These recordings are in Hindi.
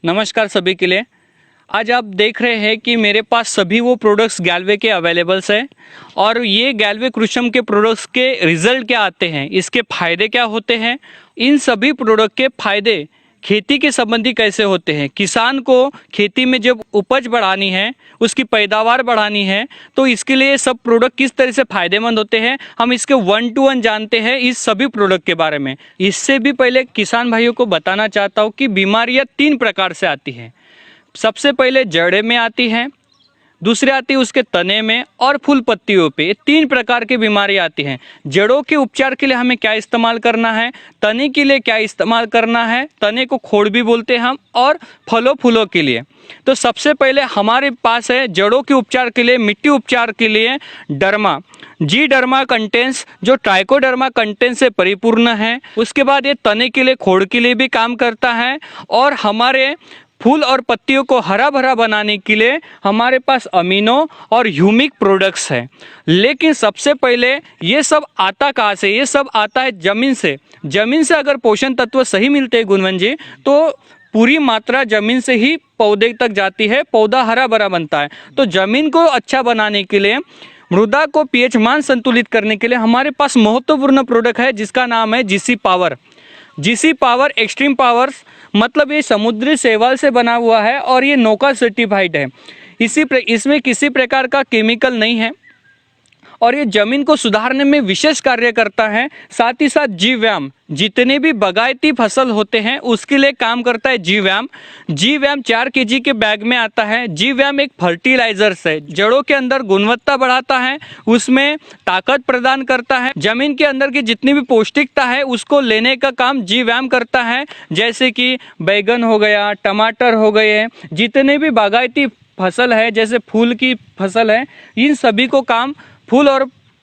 नमस्कार सभी के लिए। आज आप देख रहे हैं कि मेरे पास सभी वो प्रोडक्ट्स गैल्वे के अवेलेबल्स हैं और ये गैल्वे कृषम के प्रोडक्ट्स के रिजल्ट क्या आते हैं, इसके फ़ायदे क्या होते हैं, इन सभी प्रोडक्ट के फ़ायदे खेती के संबंधी कैसे होते हैं। किसान को खेती में जब उपज बढ़ानी है, उसकी पैदावार बढ़ानी है, तो इसके लिए सब प्रोडक्ट किस तरह से फ़ायदेमंद होते हैं, हम इसके 1 to 1 जानते हैं इस सभी प्रोडक्ट के बारे में। इससे भी पहले किसान भाइयों को बताना चाहता हूँ कि बीमारियाँ 3 प्रकार से आती हैं। सबसे पहले जड़े में आती है, दूसरी आती है उसके तने में और फूल पत्तियों पे। 3 प्रकार की बीमारी आती हैं। जड़ों के उपचार के लिए हमें क्या इस्तेमाल करना है, तने के लिए क्या इस्तेमाल करना है, तने को खोड़ भी बोलते हैं हम, और फलों फूलों के लिए। तो सबसे पहले हमारे पास है जड़ों के उपचार के लिए, मिट्टी उपचार के लिए डर्मा। जी डर्मा कंटेंस जो ट्राइकोडर्मा कंटेंस से परिपूर्ण है। उसके बाद ये तने के लिए, खोड़ के लिए भी काम करता है और हमारे फूल और पत्तियों को हरा भरा बनाने के लिए हमारे पास अमीनो और ह्यूमिक प्रोडक्ट्स हैं। लेकिन सबसे पहले ये सब आता कहाँ से? ये सब आता है ज़मीन से। ज़मीन से अगर पोषण तत्व सही मिलते हैं गुणवंत जी, तो पूरी मात्रा ज़मीन से ही पौधे तक जाती है, पौधा हरा भरा बनता है। तो ज़मीन को अच्छा बनाने के लिए, मृदा को पीएच मान संतुलित करने के लिए हमारे पास महत्वपूर्ण प्रोडक्ट है जिसका नाम है GC power. GC power extreme powers, मतलब ये समुद्री शैवाल से बना हुआ है और ये नौका सर्टिफाइड है। इसमें किसी प्रकार का केमिकल नहीं है और ये जमीन को सुधारने में विशेष कार्य करता है। साथ ही साथ जीवाम, जितने भी बागायती फसल होते हैं उसके लिए काम करता है जीवाम। जीवाम 4 kg के बैग में आता है। जीवाम एक फर्टिलाइजर्स है, जड़ों के अंदर गुणवत्ता बढ़ाता है, उसमें ताकत प्रदान करता है। जमीन के अंदर की जितनी भी पौष्टिकता है उसको लेने का काम जीवाम करता है। जैसे कि बैगन हो गया, टमाटर हो गए, जितने भी बागायती फसल है, जैसे फूल की फसल है, इन सभी को काम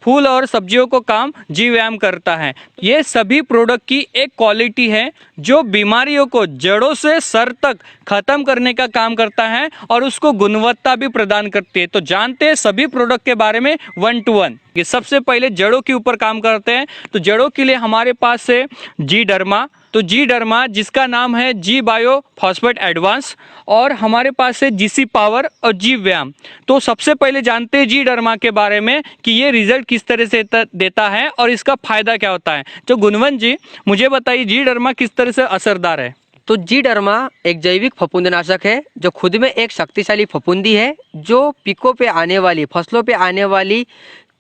फूल और सब्जियों को काम जीवाम करता है। ये सभी प्रोडक्ट की एक क्वालिटी है जो बीमारियों को जड़ों से सर तक खत्म करने का काम करता है और उसको गुणवत्ता भी प्रदान करती है। तो जानते हैं सभी प्रोडक्ट के बारे में 1 to 1। ये सबसे पहले जड़ों के ऊपर काम करते हैं। तो जड़ों के लिए हमारे पास है जी डर्मा। तो जी डर्मा जिसका नाम है जी बायो फॉस्फेट एडवांस, और हमारे पास है जीसी पावर और जी व्याम। तो सबसे पहले जानते हैं जी डर्मा के बारे में कि ये रिजल्ट किस तरह से देता है और इसका फायदा क्या होता है। तो गुणवंत जी मुझे बताइए जी डर्मा किस तरह से असरदार है। तो जी डर्मा एक जैविक फफूंदनाशक है जो खुद में एक शक्तिशाली फफूंदी है जो पिकों पे आने वाली, फसलों पे आने वाली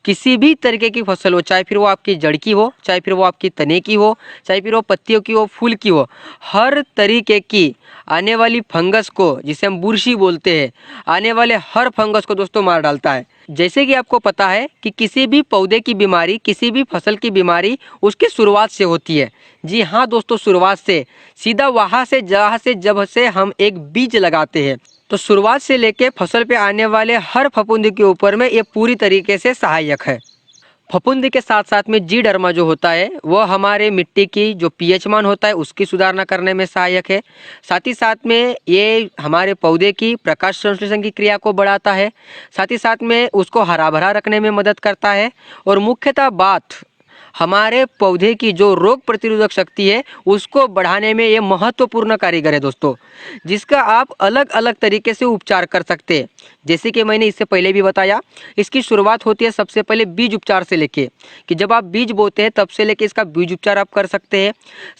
किसी भी तरीके की फसल हो, चाहे फिर वो आपकी जड़ की हो, चाहे फिर वो आपकी तने की हो, चाहे फिर वो पत्तियों की हो, फूल की हो, हर तरीके की आने वाली फंगस को, जिसे हम बुरशी बोलते हैं, आने वाले हर फंगस को दोस्तों मार डालता है। जैसे कि आपको पता है कि किसी भी पौधे की बीमारी, किसी भी फसल की बीमारी उसकी शुरुआत से होती है। जी हाँ दोस्तों, शुरुआत से, सीधा वहाँ से जहाँ से जब से हम एक बीज लगाते हैं, तो शुरुआत से लेके फसल पे आने वाले हर फफूंदी के ऊपर में ये पूरी तरीके से सहायक है। फफूंदी के साथ साथ में जी डर्मा जो होता है वो हमारे मिट्टी की जो पीएच मान होता है उसकी सुधारना करने में सहायक है। साथ ही साथ में ये हमारे पौधे की प्रकाश संश्लेषण की क्रिया को बढ़ाता है। साथ ही साथ में उसको हरा भरा रखने में मदद करता है। और मुख्यतः बात, हमारे पौधे की जो रोग प्रतिरोधक शक्ति है उसको बढ़ाने में ये महत्वपूर्ण कारीगर है दोस्तों, जिसका आप अलग अलग तरीके से उपचार कर सकते हैं। जैसे कि मैंने इससे पहले भी बताया, इसकी शुरुआत होती है सबसे पहले बीज उपचार से लेके, कि जब आप बीज बोते हैं तब से लेके इसका बीज उपचार आप कर सकते हैं।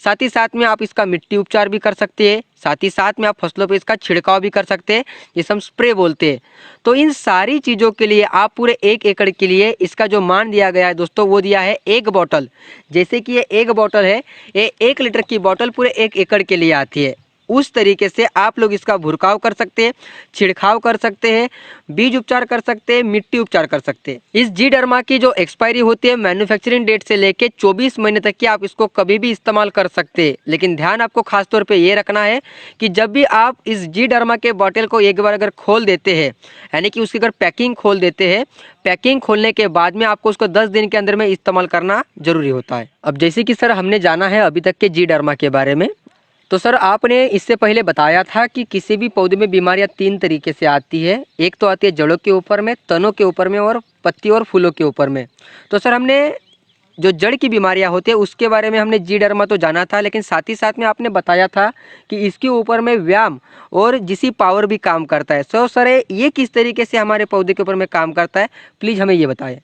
साथ ही साथ में आप इसका मिट्टी उपचार भी कर सकते हैं। साथ ही साथ में आप फसलों पे इसका छिड़काव भी कर सकते हैं, जिसे हम स्प्रे बोलते हैं। तो इन सारी चीज़ों के लिए आप पूरे 1 एकड़ के लिए इसका जो मान दिया गया है दोस्तों, वो दिया है 1 बॉटल। जैसे कि ये 1 बॉटल है, ये 1 लीटर की बॉटल पूरे 1 एकड़ के लिए आती है। उस तरीके से आप लोग इसका भुरकाव कर सकते हैं, छिड़काव कर सकते हैं, बीज उपचार कर सकते हैं, मिट्टी उपचार कर सकते हैं। इस जी डर्मा की जो एक्सपायरी होती है मैन्युफैक्चरिंग डेट से लेके 24 महीने तक की आप इसको कभी भी इस्तेमाल कर सकते हैं। लेकिन ध्यान आपको खास तौर पे ये रखना है कि जब भी आप इस जी डर्मा के बॉटल को एक बार अगर खोल देते हैं, यानी कि उसकी अगर पैकिंग खोल देते हैं, पैकिंग खोलने के बाद में आपको उसको 10 दिन के अंदर में इस्तेमाल करना जरूरी होता है। अब जैसे कि सर हमने जाना है अभी तक के जी डर्मा के बारे में, तो सर आपने इससे पहले बताया था कि किसी भी पौधे में बीमारियां 3 तरीके से आती है। एक तो आती है जड़ों के ऊपर में, तनों के ऊपर में और पत्ती और फूलों के ऊपर में। तो सर हमने जो जड़ की बीमारियां होती है उसके बारे में हमने जी डर्मा तो जाना था, लेकिन साथ ही साथ में आपने बताया था कि इसके ऊपर में व्यायाम और जीसी पावर भी काम करता है। सो सर, ये किस तरीके से हमारे पौधे के ऊपर में काम करता है, प्लीज़ हमें ये बताएं।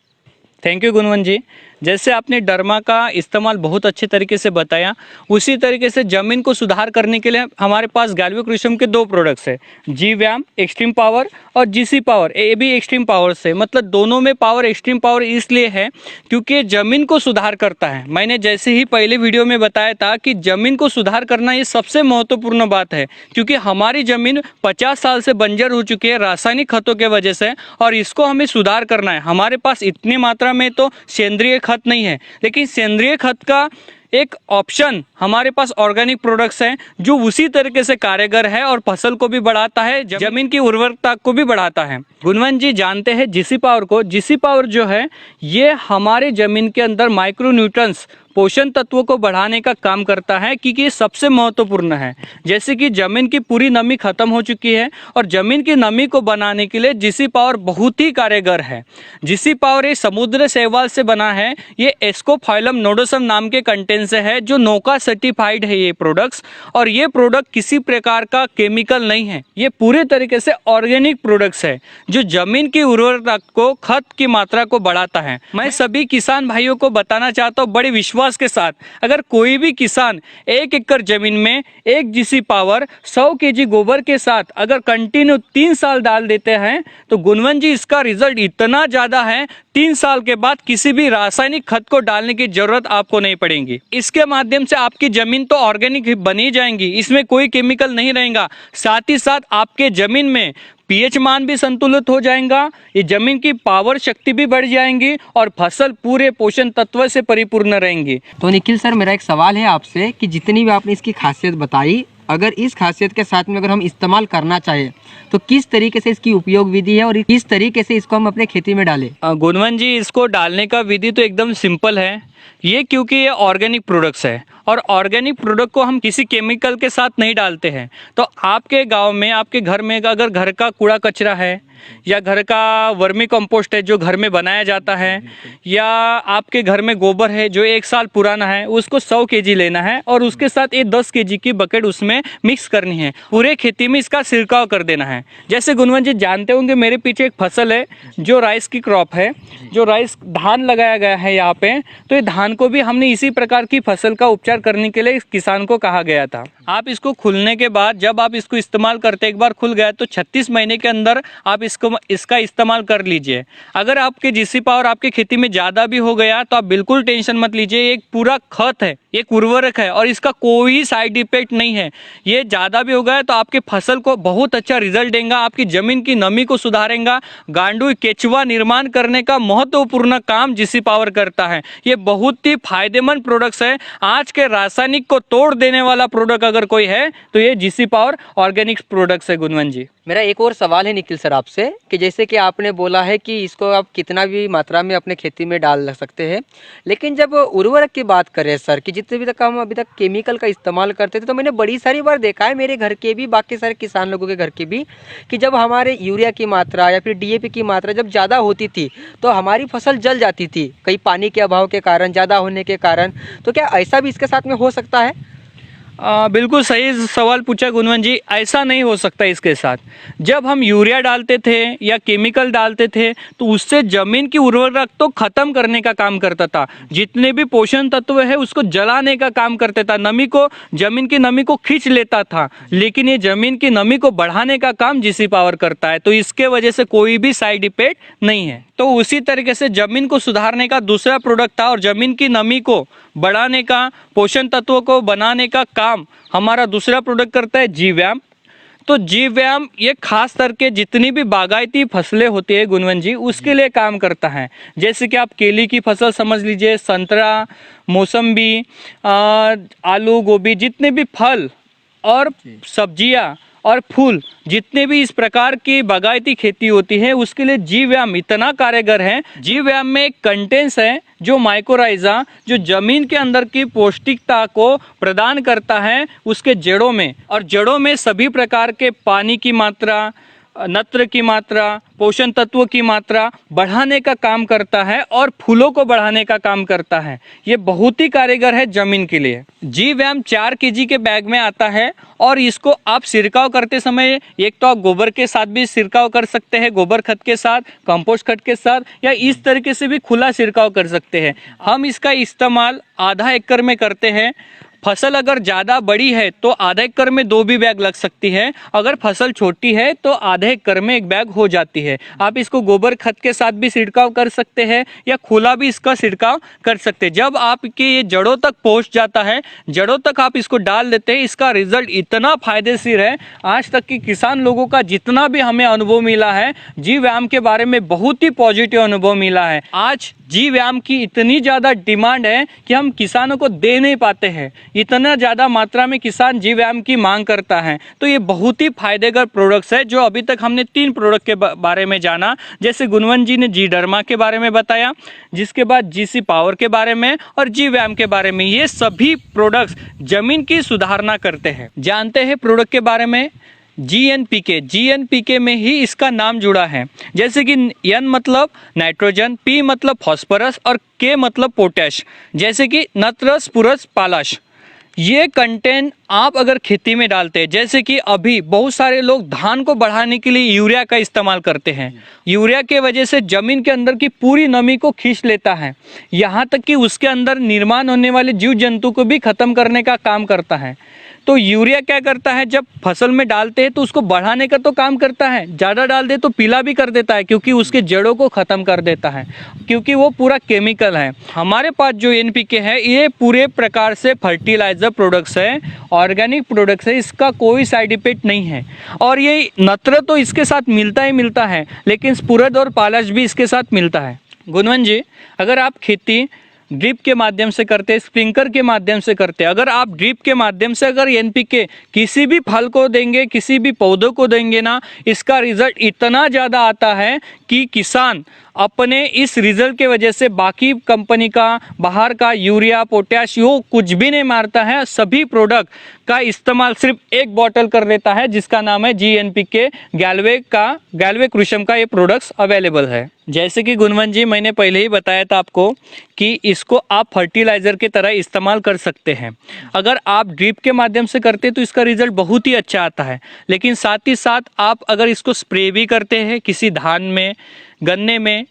थैंक यू गुणवंत जी। जैसे आपने डर्मा का इस्तेमाल बहुत अच्छे तरीके से बताया, उसी तरीके से ज़मीन को सुधार करने के लिए हमारे पास गैल्वेक्रूशियम के 2 प्रोडक्ट्स है, जी व्याम एक्सट्रीम पावर और जीसी पावर, ये भी एक्सट्रीम पावर से, मतलब दोनों में पावर एक्सट्रीम पावर इसलिए है क्योंकि ज़मीन को सुधार करता है। मैंने जैसे ही पहले वीडियो में बताया था कि ज़मीन को सुधार करना ये सबसे महत्वपूर्ण बात है, क्योंकि हमारी ज़मीन 50 साल से बंजर हो चुकी है रासायनिक खतों के वजह से, और इसको हमें सुधार करना है। हमारे पास इतनी मात्रा में तो सेंद्रीय खत नहीं है, लेकिन सेंद्रीय खत का एक ऑप्शन हमारे पास ऑर्गेनिक प्रोडक्ट्स हैं जो उसी तरीके से कारगर है और फसल को भी बढ़ाता है, जमीन की उर्वरकता को भी बढ़ाता है। गुणवंत जी जानते हैं जीसी पावर को। जीसी पावर जो है ये हमारे जमीन के अंदर माइक्रो न्यूट्रंस पोषण तत्वों को बढ़ाने का काम करता है, क्योंकि ये सबसे महत्वपूर्ण है। जैसे कि जमीन की पूरी नमी खत्म हो चुकी है और जमीन की नमी को बनाने के लिए जीसी पावर बहुत ही कारगर है। जीसी पावर ये समुद्र शैवाल से बना है, ये एस्कोफाइलम नोडोसम नाम के कंटेंट से है, जो नौका सर्टिफाइड है ये प्रोडक्ट्स। और ये प्रोडक्ट किसी प्रकार का केमिकल नहीं है, ये पूरे तरीके से ऑर्गेनिक प्रोडक्ट्स है जो जमीन की उर्वरता को, खत की मात्रा को बढ़ाता है। मैं सभी किसान भाइयों को बताना चाहता हूँ बड़े विश्वास के साथ, अगर कोई भी किसान 1 एकड़ जमीन में 1 जीसी पावर 100 केजी गोबर के साथ अगर कंटिन्यू 3 साल डाल देते हैं तो गुणवंत जी इसका रिजल्ट इतना ज्यादा है, 3 साल के बाद किसी भी रासायनिक खत को डालने की जरूरत आपको नहीं पड़ेगी। इसके माध्यम से आपकी जमीन तो ऑर्गेनिक बनी जाएंगी, इसमें कोई केमिकल नहीं रहेगा। साथ ही साथ आपके जमीन में पीएच मान भी संतुलित हो जाएगा, ये जमीन की पावर शक्ति भी बढ़ जाएंगी और फसल पूरे पोषण तत्व से परिपूर्ण रहेंगी। तो निखिल सर, मेरा एक सवाल है आपसे कि जितनी भी आपने इसकी खासियत बताई, अगर इस खासियत के साथ में अगर हम इस्तेमाल करना चाहें तो किस तरीके से इसकी उपयोग विधि है और किस तरीके से इसको हम अपने खेती में डालें? गुणवंत जी इसको डालने का विधि तो एकदम सिंपल है, ये क्योंकि ये ऑर्गेनिक प्रोडक्ट्स है और ऑर्गेनिक प्रोडक्ट को हम किसी केमिकल के साथ नहीं डालते हैं। तो आपके गांव में, आपके घर में अगर घर का कूड़ा कचरा है या घर का वर्मी कंपोस्ट है जो घर में बनाया जाता है, या आपके घर में गोबर है जो 1 साल पुराना है, उसको 100 केजी लेना है और उसके साथ ये 10 केजी की बकेट उसमें मिक्स करनी है, पूरे खेती में इसका छिड़काव कर देना है। जैसे गुणवंत जी जानते होंगे मेरे पीछे एक फसल है जो राइस की क्रॉप है, जो राइस धान लगाया गया है यहाँ पे, तो ये धान को भी हमने इसी प्रकार की फसल का उपचार करने के लिए किसान को कहा गया था। आप इसको खुलने के बाद जब आप इसको इस्तेमाल करते, एक बार खुल गया तो 36 महीने के अंदर आप इसका इस्तेमाल कर लीजिए। अगर आपके जीसी पावर आपके खेती में ज़्यादा भी हो गया तो आप बिल्कुल टेंशन मत लीजिए, एक पूरा खत है, एक उर्वरक है और इसका कोई साइड इफेक्ट नहीं है। ये ज़्यादा भी हो गया तो आपके फसल को बहुत अच्छा रिजल्ट देगा, आपकी ज़मीन की नमी को सुधारेगा, गांडू केचुआ निर्माण करने का महत्वपूर्ण काम जीसी पावर करता है। ये बहुत ही फायदेमंद प्रोडक्ट्स है। आज के रासायनिक को तोड़ देने वाला प्रोडक्ट अगर कोई है तो ये जीसी पावर ऑर्गेनिक प्रोडक्ट्स है। गुणवंत जी, मेरा एक और सवाल है निखिल सर आपसे कि जैसे कि आपने बोला है कि इसको आप कितना भी मात्रा में अपने खेती में डाल सकते हैं, लेकिन जब उर्वरक की बात करें सर, कि जितने भी तक हम अभी तक केमिकल का इस्तेमाल करते थे, तो मैंने बड़ी सारी बार देखा है, मेरे घर के भी, बाकी सारे किसान लोगों के घर के भी, कि जब हमारे यूरिया की मात्रा या फिर डीएपी की मात्रा जब ज़्यादा होती थी तो हमारी फसल जल जाती थी, कई पानी के अभाव के कारण, ज़्यादा होने के कारण। तो क्या ऐसा भी इसके साथ में हो सकता है? बिल्कुल सही सवाल पूछा गुणवंत जी। ऐसा नहीं हो सकता इसके साथ। जब हम यूरिया डालते थे या केमिकल डालते थे तो उससे ज़मीन की उर्वरक तो ख़त्म करने का काम करता था, जितने भी पोषण तत्व है उसको जलाने का काम करता था, नमी को, ज़मीन की नमी को खींच लेता था। लेकिन ये ज़मीन की नमी को बढ़ाने का काम जीसी पावर करता है, तो इसके वजह से कोई भी साइड इफेक्ट नहीं है। तो उसी तरीके से ज़मीन को सुधारने का दूसरा प्रोडक्ट था और ज़मीन की नमी को बढ़ाने का, पोषण तत्वों को बनाने का काम हमारा दूसरा प्रोडक्ट करता है जी व्याम। तो जी व्याम ये खास करके जितनी भी बागायती फसलें होती है गुणवंत जी, उसके लिए काम करता है। जैसे कि आप केली की फसल समझ लीजिए, संतरा, मौसम्बी, आलू, गोभी, जितने भी फल और सब्जियां और फूल, जितने भी इस प्रकार की बागायती खेती होती है, उसके लिए जी व्याम इतना कारगर है। जी व्याम में एक कंटेंट्स है जो माइकोराइजा, जो जमीन के अंदर की पौष्टिकता को प्रदान करता है उसके जड़ों में, और जड़ों में सभी प्रकार के पानी की मात्रा, नत्र की मात्रा, पोषण तत्वों की मात्रा बढ़ाने का काम करता है और फूलों को बढ़ाने का काम करता है। ये बहुत ही कारगर है जमीन के लिए। जी व्याम 4 kg के बैग में आता है और इसको आप छिड़काव करते समय एक तो आप गोबर के साथ भी छिड़काव कर सकते हैं, गोबर खत के साथ, कंपोस्ट खत के साथ, या इस तरीके से भी खुला छिड़काव कर सकते हैं। हम इसका इस्तेमाल आधा एकड़ में करते हैं। फसल अगर ज़्यादा बड़ी है तो आधा एकड़ में 2 भी बैग लग सकती है, अगर फसल छोटी है तो आधे एकड़ में 1 बैग हो जाती है। आप इसको गोबर खत के साथ भी छिड़काव कर सकते हैं या खुला भी इसका छिड़काव कर सकते हैं। जब आपके ये जड़ों तक पहुंच जाता है, जड़ों तक आप इसको डाल देते हैं, इसका रिजल्ट इतना फायदेशीर है। आज तक की किसान लोगों का जितना भी हमें अनुभव मिला है, जी व्याम के बारे में बहुत ही पॉजिटिव अनुभव मिला है। आज जी व्याम की इतनी ज़्यादा डिमांड है कि हम किसानों को दे नहीं पाते हैं, इतना ज़्यादा मात्रा में किसान जी व्याम की मांग करता है। तो ये बहुत ही फायदेमंद प्रोडक्ट्स है। जो अभी तक हमने 3 प्रोडक्ट के बारे में जाना, जैसे गुणवंत जी ने जी डर्मा के बारे में बताया, जिसके बाद जीसी पावर के बारे में और जी व्याम के बारे में। ये सभी प्रोडक्ट्स जमीन की सुधारना करते हैं। जानते हैं प्रोडक्ट के बारे में, जीएनपीके, जीएनपीके में ही इसका नाम जुड़ा है। जैसे कि एन मतलब नाइट्रोजन, पी मतलब फॉस्फोरस और के मतलब पोटैश, जैसे कि नत्र, स्फुरस, पालाश। ये कंटेंट आप अगर खेती में डालते हैं, जैसे कि अभी बहुत सारे लोग धान को बढ़ाने के लिए यूरिया का इस्तेमाल करते हैं। यूरिया के वजह से जमीन के अंदर की पूरी नमी को खींच लेता है, यहाँ तक कि उसके अंदर निर्माण होने वाले जीव जंतु को भी खत्म करने का काम करता है। तो यूरिया क्या करता है, जब फसल में डालते हैं तो उसको बढ़ाने का तो काम करता है, ज़्यादा डाल दे तो पीला भी कर देता है, क्योंकि उसके जड़ों को ख़त्म कर देता है, क्योंकि वो पूरा केमिकल है। हमारे पास जो एनपीके है ये पूरे प्रकार से फर्टिलाइजर प्रोडक्ट्स है, ऑर्गेनिक प्रोडक्ट्स है, इसका कोई साइड इफेक्ट नहीं है। और ये नत्र तो इसके साथ मिलता ही मिलता है, लेकिन स्फुरद और पालश भी इसके साथ मिलता है। गुणवंत जी, अगर आप खेती ड्रिप के माध्यम से करते, स्प्रिंकलर के माध्यम से करते, अगर आप ड्रिप के माध्यम से अगर एनपीके किसी भी फल को देंगे, किसी भी पौधों को देंगे ना, इसका रिजल्ट इतना ज़्यादा आता है कि किसान अपने इस रिजल्ट के वजह से बाकी कंपनी का, बाहर का यूरिया, पोटैश, वो कुछ भी नहीं मारता है। सभी प्रोडक्ट का इस्तेमाल सिर्फ एक बॉटल कर देता है, जिसका नाम है जीएनपीके। गैल्वे कृषम का ये प्रोडक्ट्स अवेलेबल है। जैसे कि गुणवंत जी, मैंने पहले ही बताया था आपको कि इसको आप फर्टिलाइज़र की तरह इस्तेमाल कर सकते हैं। अगर आप ड्रिप के माध्यम से करते हैं तो इसका रिजल्ट बहुत ही अच्छा आता है, लेकिन साथ ही साथ आप अगर इसको स्प्रे भी करते हैं किसी धान में, गन्ने में,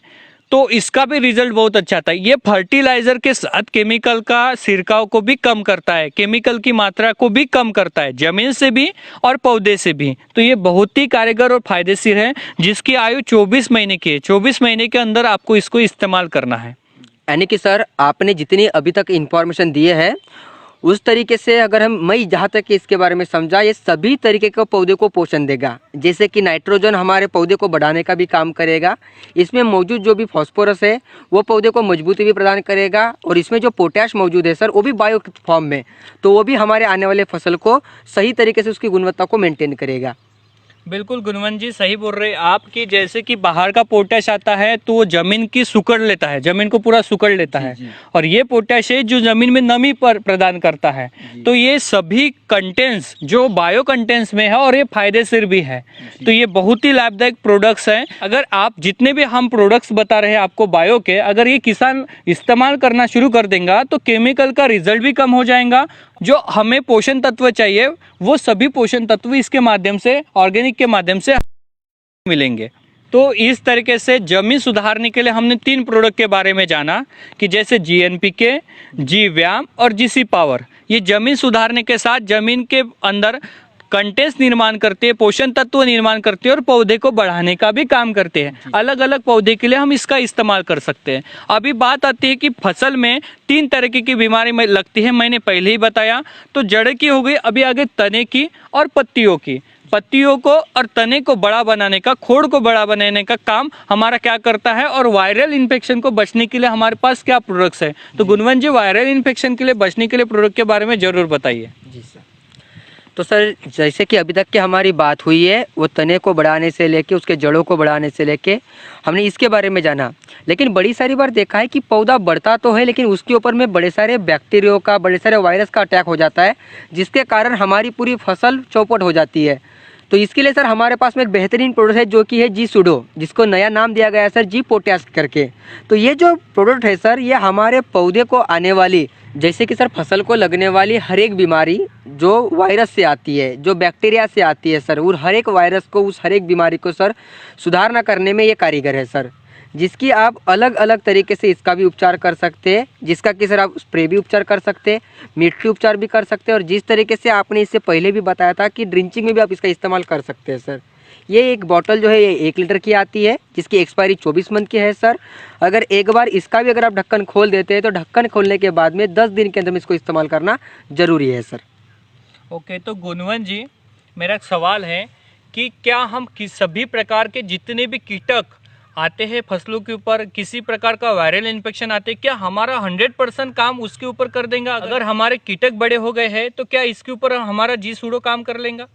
तो इसका भी रिजल्ट बहुत अच्छा आता है। ये फर्टिलाइजर के साथ केमिकल का छिड़काव को भी कम करता है, केमिकल की मात्रा को भी कम करता है, जमीन से भी और पौधे से भी। तो ये बहुत ही कारगर और फायदेशीर है, जिसकी आयु 24 महीने की है। 24 महीने के अंदर आपको इसको इस्तेमाल करना है। यानी कि सर, आपने जितनी अभी तक इन्फॉर्मेशन दी है उस तरीके से अगर मैं जहाँ तक इसके बारे में समझा, ये सभी तरीके के पौधे को पोषण देगा। जैसे कि नाइट्रोजन हमारे पौधे को बढ़ाने का भी काम करेगा, इसमें मौजूद जो भी फॉस्फोरस है वो पौधे को मजबूती भी प्रदान करेगा, और इसमें जो पोटैश मौजूद है सर वो भी बायो फॉर्म में, तो वो भी हमारे आने वाले फसल को सही तरीके से उसकी गुणवत्ता को मेंटेन करेगा। बिल्कुल गुणवंत जी, सही बोल रहे हैं आप कि जैसे कि बाहर का पोटैश आता है तो वो जमीन की सुकड़ लेता है, जमीन को पूरा सुकड़ लेता है, और ये पोटैश है जो जमीन में नमी पर प्रदान करता है। तो ये सभी कंटेंट्स जो बायो कंटेंट्स में है और ये फायदेशीर भी है, तो ये बहुत ही लाभदायक प्रोडक्ट्स हैं। अगर आप जितने भी हम प्रोडक्ट्स बता रहे हैं आपको बायो के, अगर ये किसान इस्तेमाल करना शुरू कर देगा तो केमिकल का रिजल्ट भी कम हो जाएगा। जो हमें पोषण तत्व चाहिए वो सभी पोषण तत्व इसके माध्यम से, ऑर्गेनिक के माध्यम से मिलेंगे। तो इस तरीके से जमीन सुधारने के लिए हमने 3 प्रोडक्ट के बारे में जाना कि जैसे जीएनपीके, जी व्याम और जीसी पावर। ये जमीन सुधारने के साथ जमीन के अंदर कंटेंट्स निर्माण करते हैं, पोषण तत्व निर्माण करते हैं और पौधे को बढ़ाने का भी काम करते हैं। अलग अलग पौधे के लिए हम इसका इस्तेमाल कर सकते हैं। अभी बात आती है कि फसल में 3 तरह की बीमारी में लगती है, मैंने पहले ही बताया। तो जड़ की हो गई, अभी आगे तने की और पत्तियों की। पत्तियों को और तने को बड़ा बनाने का, खोड़ को बड़ा बनाने का काम हमारा क्या करता है, और वायरल इन्फेक्शन को बचने के लिए हमारे पास क्या प्रोडक्ट्स है। तो गुणवंत जी, वायरल इन्फेक्शन के लिए बचने के लिए प्रोडक्ट के बारे में जरूर बताइए। जी सर। तो सर, जैसे कि अभी तक की हमारी बात हुई है वो तने को बढ़ाने से लेके उसके जड़ों को बढ़ाने से लेके हमने इसके बारे में जाना, लेकिन बड़ी सारी बार देखा है कि पौधा बढ़ता तो है लेकिन उसके ऊपर में बड़े सारे बैक्टीरिया का, बड़े सारे वायरस का अटैक हो जाता है, जिसके कारण हमारी पूरी फसल चौपट हो जाती है। तो इसके लिए सर हमारे पास में एक बेहतरीन प्रोडक्ट है जो कि है जी सूडो, जिसको नया नाम दिया गया है सर जी पोटैश करके। तो ये जो प्रोडक्ट है सर, ये हमारे पौधे को आने वाली, जैसे कि सर फसल को लगने वाली हर एक बीमारी जो वायरस से आती है, जो बैक्टीरिया से आती है सर, और हर एक वायरस को, उस हर एक बीमारी को सर सुधारना करने में ये कारीगर है सर। जिसकी आप अलग अलग तरीके से इसका भी उपचार कर सकते हैं, जिसका कि सर आप स्प्रे भी उपचार कर सकते हैं, मिट्टी उपचार भी कर सकते हैं, और जिस तरीके से आपने इससे पहले भी बताया था कि ड्रिंचिंग में भी आप इसका इस्तेमाल कर सकते हैं सर। ये एक बॉटल जो है ये 1 लीटर की आती है, जिसकी एक्सपायरी 24 मंथ की है सर। अगर एक बार इसका भी अगर आप ढक्कन खोल देते हैं तो ढक्कन खोलने के बाद में 10 दिन के अंदर में इसको इस्तेमाल करना ज़रूरी है सर। ओके, तो गुणवंत जी, मेरा एक सवाल है कि क्या हम सभी प्रकार के जितने भी कीटक आते हैं फसलों के ऊपर, किसी प्रकार का वायरल इन्फेक्शन आते हैं, क्या हमारा 100% काम उसके ऊपर कर देगा? अगर हमारे कीटक बड़े हो गए हैं तो क्या इसके ऊपर हमारा जी सूडो काम कर लेगा?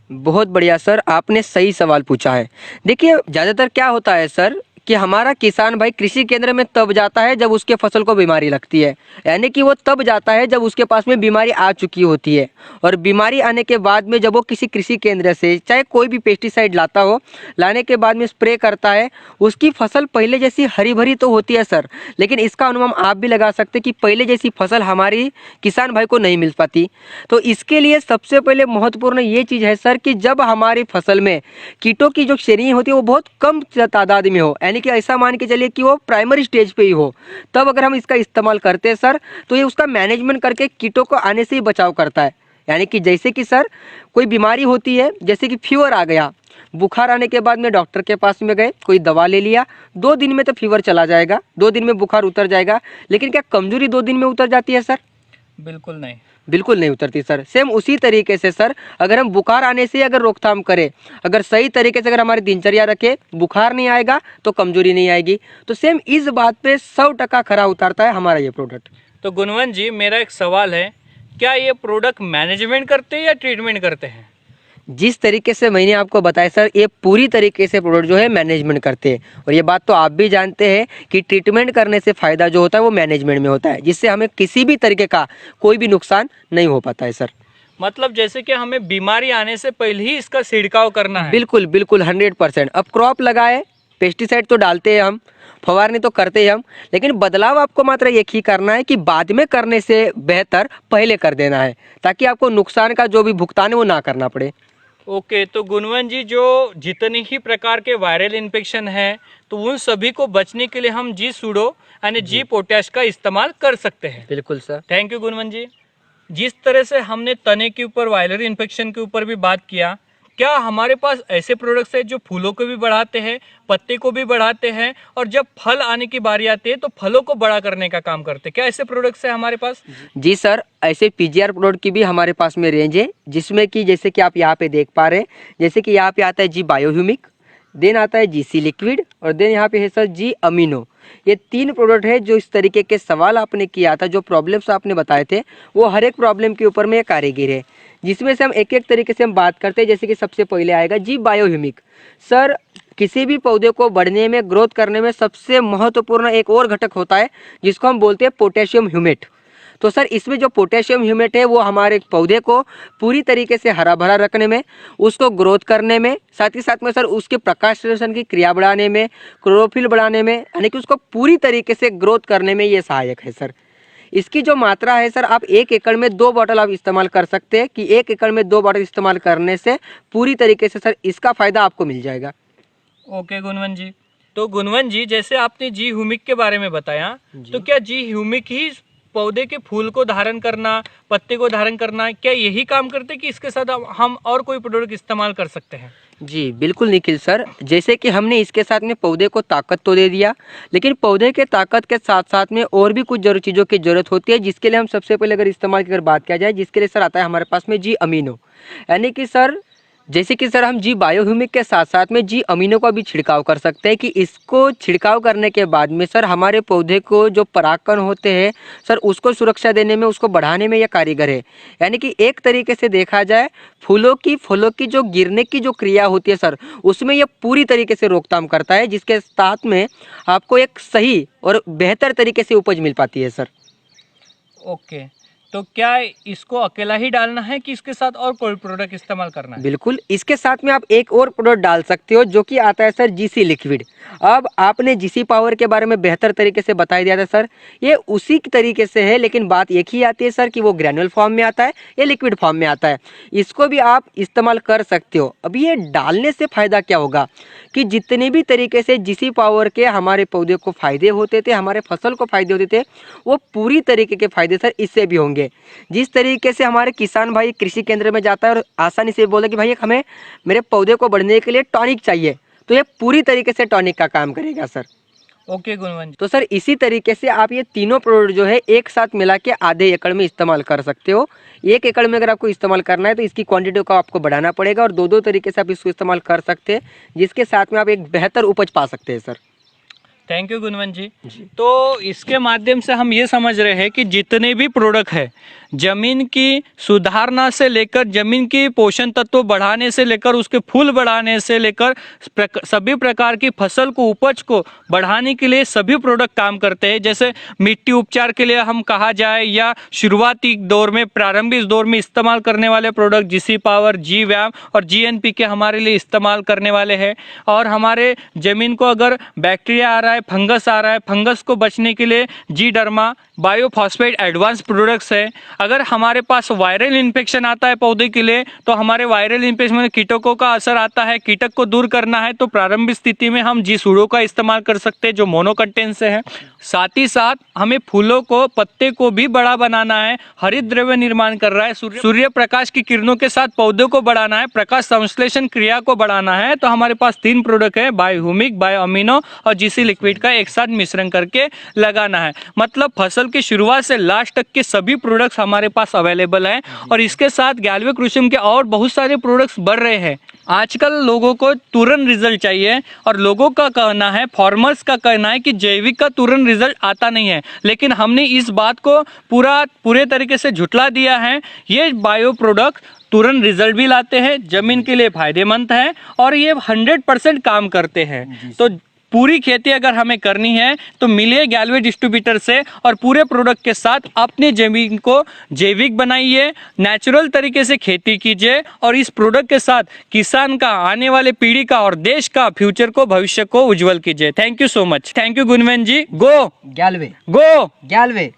बहुत बढ़िया सर, आपने सही सवाल पूछा है। देखिए ज़्यादातर क्या होता है सर कि हमारा किसान भाई कृषि केंद्र में तब जाता है जब उसके फसल को बीमारी लगती है, यानी कि वो तब जाता है जब उसके पास में बीमारी आ चुकी होती है। और बीमारी आने के बाद में जब वो किसी कृषि केंद्र से चाहे कोई भी पेस्टिसाइड लाता हो, लाने के बाद में स्प्रे करता है, उसकी फसल पहले जैसी हरी भरी तो होती है सर, लेकिन इसका अनुमान आप भी लगा सकते हैं कि पहले जैसी फसल हमारी किसान भाई को नहीं मिल पाती। तो इसके लिए सबसे पहले महत्वपूर्ण ये चीज़ है सर कि जब हमारी फसल में कीटों की जो श्रेणी होती है वो बहुत कम तादाद में हो, यानी कि ऐसा मान के चलिए कि वो प्राइमरी स्टेज पे ही हो, तब अगर हम इसका इस्तेमाल करते हैं सर तो ये उसका मैनेजमेंट करके कीटों को आने से ही बचाव करता है। यानी कि जैसे कि सर कोई बीमारी होती है, जैसे कि फीवर आ गया, बुखार आने के बाद में डॉक्टर के पास में गए, कोई दवा ले लिया, 2 दिन में तो फीवर चला जाएगा, 2 दिन में बुखार उतर जाएगा, लेकिन क्या कमजोरी 2 दिन में उतर जाती है सर? बिल्कुल नहीं, बिल्कुल नहीं उतरती सर। सेम उसी तरीके से सर अगर हम बुखार आने से अगर रोकथाम करें, अगर सही तरीके से अगर हमारी दिनचर्या रखें, बुखार नहीं आएगा तो कमजोरी नहीं आएगी। तो सेम इस बात पे 100% खरा उतारता है हमारा ये प्रोडक्ट। तो गुणवंत जी, मेरा एक सवाल है, क्या ये प्रोडक्ट मैनेजमेंट करते हैं या ट्रीटमेंट करते हैं? जिस तरीके से मैंने आपको बताया सर, ये पूरी तरीके से प्रोडक्ट जो है मैनेजमेंट करते हैं। और ये बात तो आप भी जानते हैं कि ट्रीटमेंट करने से फ़ायदा जो होता है वो मैनेजमेंट में होता है, जिससे हमें किसी भी तरीके का कोई भी नुकसान नहीं हो पाता है सर। मतलब जैसे कि हमें बीमारी आने से पहले ही इसका छिड़काव करना है। बिल्कुल बिल्कुल 100%। अब क्रॉप लगाए, पेस्टिसाइड तो डालते हैं हम, फवारनी तो करते हैं हम, लेकिन बदलाव आपको मात्र एक ही करना है कि बाद में करने से बेहतर पहले कर देना है, ताकि आपको नुकसान का जो भी भुगतान है वो ना करना पड़े। ओके, तो गुणवंत जी, जो जितनी ही प्रकार के वायरल इन्फेक्शन है तो उन सभी को बचने के लिए हम जी सूडो यानी जी पोटैश का इस्तेमाल कर सकते हैं। बिल्कुल सर। थैंक यू गुणवंत जी। जिस तरह से हमने तने के ऊपर वायरल इन्फेक्शन के ऊपर भी बात किया, क्या हमारे पास ऐसे प्रोडक्ट्स हैं जो फूलों को भी बढ़ाते हैं, पत्ते को भी बढ़ाते हैं, और जब फल आने की बारी आती है तो फलों को बड़ा करने का काम करते हैं? क्या ऐसे प्रोडक्ट्स हैं हमारे पास? जी सर, ऐसे पीजीआर प्रोडक्ट की भी हमारे पास में रेंज है, जिसमें कि जैसे कि आप यहाँ पे देख पा रहे हैं, जैसे कि यहाँ पे आता है जी बायोह्यूमिक, देन आता है जी सी लिक्विड, और देन यहाँ पे है सर जी अमीनो। ये 3 प्रोडक्ट है जो इस तरीके के सवाल आपने किया था, जो प्रॉब्लम्स आपने बताए थे, वो हर एक प्रॉब्लम के ऊपर में ये कारीगर है, जिसमें से हम एक एक तरीके से हम बात करते हैं। जैसे कि सबसे पहले आएगा जी बायोह्यूमिक। सर किसी भी पौधे को बढ़ने में, ग्रोथ करने में सबसे महत्वपूर्ण एक और घटक होता है जिसको हम बोलते हैं पोटेशियम ह्यूमेट। तो सर इसमें जो पोटेशियम ह्यूमेट है वो हमारे पौधे को पूरी तरीके से हरा भरा रखने में, उसको ग्रोथ करने में, साथ ही साथ में सर उसके प्रकाश संश्लेषण की क्रिया बढ़ाने में, क्लोरोफिल बढ़ाने में, यानी कि उसको पूरी तरीके से ग्रोथ करने में ये सहायक है सर। इसकी जो मात्रा है सर, आप 1 एकड़ में 2 बॉटल आप इस्तेमाल कर सकते हैं कि 1 एकड़ में 2 बॉटल इस्तेमाल करने से पूरी तरीके से सर इसका फ़ायदा आपको मिल जाएगा। ओके गुणवंत जी, तो गुणवंत जी, जैसे आपने जी ह्यूमिक के बारे में बताया, तो क्या जी ह्यूमिक ही पौधे के फूल को धारण करना, पत्ते को धारण करना, क्या यही काम करते कि इसके साथ हम और कोई प्रोडक्ट इस्तेमाल कर सकते हैं? जी बिल्कुल निखिल सर, जैसे कि हमने इसके साथ में पौधे को ताकत तो दे दिया, लेकिन पौधे के ताकत के साथ साथ में और भी कुछ जरूरी चीज़ों की ज़रूरत होती है, जिसके लिए हम सबसे पहले अगर इस्तेमाल की अगर बात किया जाए, जिसके लिए सर आता है हमारे पास में जी अमीनो। यानी कि सर जैसे कि सर हम जी बायोह्यूमिक के साथ साथ में जी अमीनो का भी छिड़काव कर सकते हैं कि इसको छिड़काव करने के बाद में सर हमारे पौधे को जो परागकण होते हैं सर उसको सुरक्षा देने में, उसको बढ़ाने में यह कारीगर है। यानी कि एक तरीके से देखा जाए फलों की जो गिरने की जो क्रिया होती है सर, उसमें यह पूरी तरीके से रोकथाम करता है, जिसके साथ में आपको एक सही और बेहतर तरीके से उपज मिल पाती है सर। ओके, तो क्या इसको अकेला ही डालना है कि इसके साथ और कोई प्रोडक्ट इस्तेमाल करना है? बिल्कुल, इसके साथ में आप एक और प्रोडक्ट डाल सकते हो जो कि आता है सर जीसी लिक्विड। अब आपने जीसी पावर के बारे में बेहतर तरीके से बता दिया था सर, ये उसी तरीके से है, लेकिन बात एक ही आती है सर कि वो ग्रैनुअल फॉर्म में आता है या लिक्विड फॉर्म में आता है। इसको भी आप इस्तेमाल कर सकते हो। अब ये डालने से फ़ायदा क्या होगा कि जितने भी तरीके से जीसी पावर के हमारे पौधे को फ़ायदे होते थे, हमारे फसल को फ़ायदे होते थे, वो पूरी तरीके के फ़ायदे सर इससे भी होंगे। जिस तरीके से हमारे किसान भाई कृषि केंद्र में जाता है और आसानी से बोले कि भाई हमें मेरे पौधे को बढ़ने के लिए टॉनिक चाहिए, तो ये पूरी तरीके से टॉनिक का काम करेगा सर। ओके गुणवंत जी। तो सर इसी तरीके से आप ये तीनों प्रोडक्ट जो है एक साथ मिला के आधे एकड़ में इस्तेमाल कर सकते हो। 1 एकड़ में अगर आपको इस्तेमाल करना है तो इसकी क्वांटिटी को आपको बढ़ाना पड़ेगा, और दो तरीके से आप इसको इस्तेमाल कर सकते हैं, जिसके साथ में आप एक बेहतर उपज पा सकते हैं सर। थैंक यू गुणवंत जी। तो इसके माध्यम से हम ये समझ रहे हैं कि जितने भी प्रोडक्ट है, जमीन की सुधारना से लेकर जमीन की पोषण तत्व बढ़ाने से लेकर उसके फूल बढ़ाने से लेकर सभी प्रकार की फसल को उपज को बढ़ाने के लिए सभी प्रोडक्ट काम करते हैं। जैसे मिट्टी उपचार के लिए हम कहा जाए या शुरुआती दौर में प्रारंभिक दौर में इस्तेमाल करने वाले प्रोडक्ट जीसी पावर, जी वैम और जीएनपी के हमारे लिए इस्तेमाल करने वाले हैं। और हमारे जमीन को अगर बैक्टीरिया आ रहा है, फंगस आ रहा है, फंगस को बचने के लिए जी डर्मा बायोफॉस्फेट एडवांस प्रोडक्ट्स है। अगर हमारे पास वायरल इन्फेक्शन आता है पौधे के लिए, तो हमारे वायरल इन्फेक्शन में कीटकों का असर आता है, कीटक को दूर करना है तो प्रारंभिक स्थिति में हम जी सूडो का इस्तेमाल कर सकते हैं जो मोनोकंटेन से है। साथ ही साथ हमें फूलों को, पत्ते को भी बड़ा बनाना है, हरित द्रव्य निर्माण कर रहा है, सूर्य प्रकाश की किरणों के साथ पौधों को बढ़ाना है, प्रकाश संश्लेषण क्रिया को बढ़ाना है, तो हमारे पास 3 प्रोडक्ट है, बायोह्यूमिक, बायो अमीनो और जीसी लिक्विड का एक साथ मिश्रण करके लगाना है। मतलब फसल की शुरुआत से लास्ट तक के सभी प्रोडक्ट्स हमारे पास अवेलेबल हैं। और इसके साथ गैल्वे कृषिम के और बहुत सारे प्रोडक्ट्स बढ़ रहे हैं। आजकल लोगों को तुरंत रिजल्ट चाहिए, और लोगों का कहना है, फार्मर्स का कहना है कि जैविक का तुरंत रिजल्ट आता नहीं है, लेकिन हमने इस बात को पूरे तरीके से झुठला दिया है। ये बायो प्रोडक्ट तुरंत रिजल्ट भी लाते हैं, जमीन के लिए फायदेमंद है और ये 100% काम करते हैं। तो पूरी खेती अगर हमें करनी है तो मिलिए गैल्वे डिस्ट्रीब्यूटर से और पूरे प्रोडक्ट के साथ अपने जमीन को जैविक बनाइए, नेचुरल तरीके से खेती कीजिए, और इस प्रोडक्ट के साथ किसान का, आने वाले पीढ़ी का और देश का फ्यूचर को, भविष्य को उज्जवल कीजिए। Thank you so much. Thank you Gunwant ji. गो गैल्वे, गो गैल्वे।